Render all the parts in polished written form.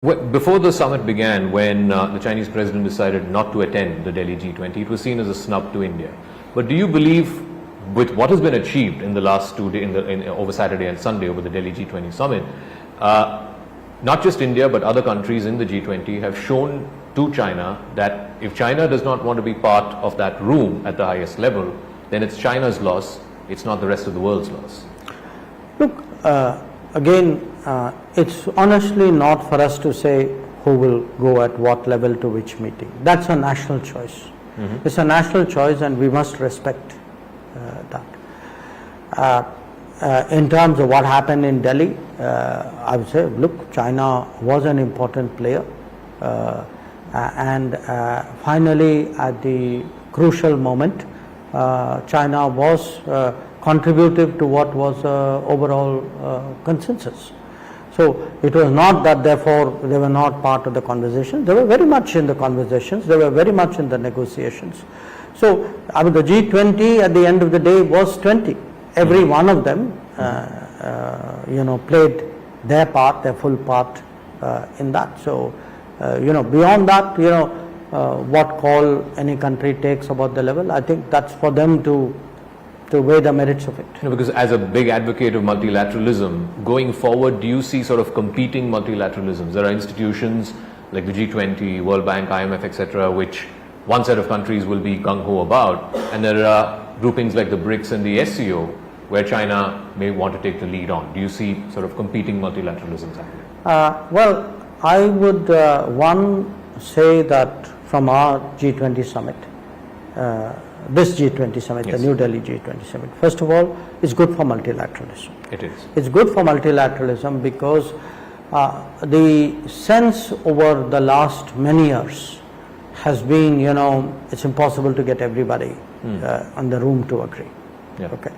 Before the summit began, when the Chinese president decided not to attend the Delhi G20, it was seen as a snub to India. But do you believe, with what has been achieved in the last 2 days, over Saturday and Sunday over the Delhi G20 summit, not just India but other countries in the G20 have shown to China that if China does not want to be part of that room at the highest level, then it's China's loss, it's not the rest of the world's loss? Look, again, it's honestly not for us to say who will go at what level to which meeting. That's a national choice. It's a national choice and we must respect that. In terms of what happened in Delhi, I would say, look, China was an important player and finally at the crucial moment, China was contributive to what was overall consensus. So it was not that therefore they were not part of the conversation. They were very much in the conversations. They were very much in the negotiations. So I mean, the G20 at the end of the day was 20. Every one of them, played their part, their full part in that. So beyond that, what call any country takes about the level, I think that's for them to weigh the merits of it. Because as a big advocate of multilateralism, going forward, do you see sort of competing multilateralisms? There are institutions like the G20, World Bank, IMF, etc., which one set of countries will be gung-ho about, and there are groupings like the BRICS and the SCO, where China may want to take the lead on. Do you see sort of competing multilateralisms happening? Well, I would one say that from our G20 summit, this G20 summit, yes, the New Delhi G20 summit, first of all, it's good for multilateralism. It is. It's good for multilateralism because the sense over the last many years has been, it's impossible to get everybody in the room to agree. Yeah. Okay.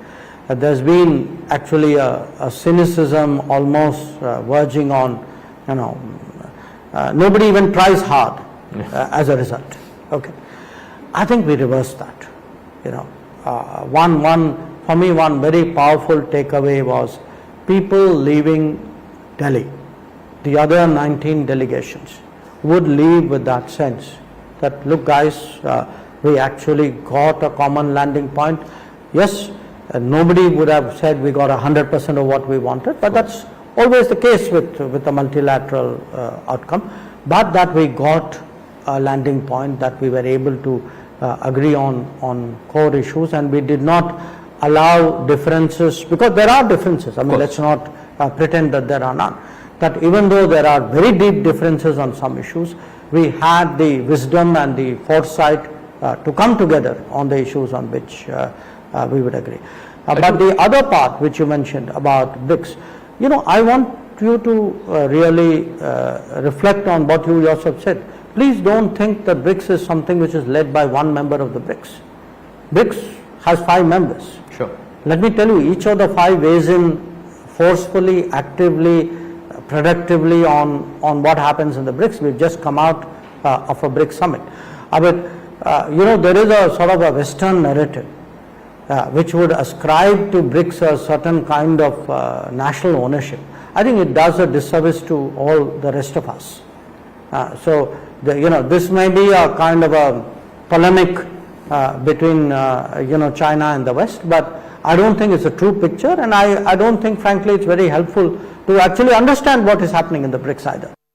There's been actually a cynicism almost verging on, nobody even tries hard as a result. Okay. I think we reversed that. For me, one very powerful takeaway was people leaving Delhi, the other 19 delegations would leave with that sense that, look guys, we actually got a common landing point. Yes, nobody would have said we got 100% of what we wanted, but that's always the case with a multilateral outcome, but that we got a landing point, that we were able to agree on core issues, and we did not allow differences, because there are differences. I mean, let's not pretend that there are none. That even though there are very deep differences on some issues, we had the wisdom and the foresight to come together on the issues on which we would agree. But the other part which you mentioned about BRICS, I want you to really reflect on what you yourself said. Please don't think that BRICS is something which is led by one member of the BRICS. BRICS has 5 members. Sure. Let me tell you, each of the 5 weighs in forcefully, actively, productively on what happens in the BRICS. We've just come out of a BRICS summit. There is a sort of a Western narrative which would ascribe to BRICS a certain kind of national ownership. I think it does a disservice to all the rest of us. This may be a kind of a polemic between China and the West, but I don't think it's a true picture, and I don't think, frankly, it's very helpful to actually understand what is happening in the BRICS either.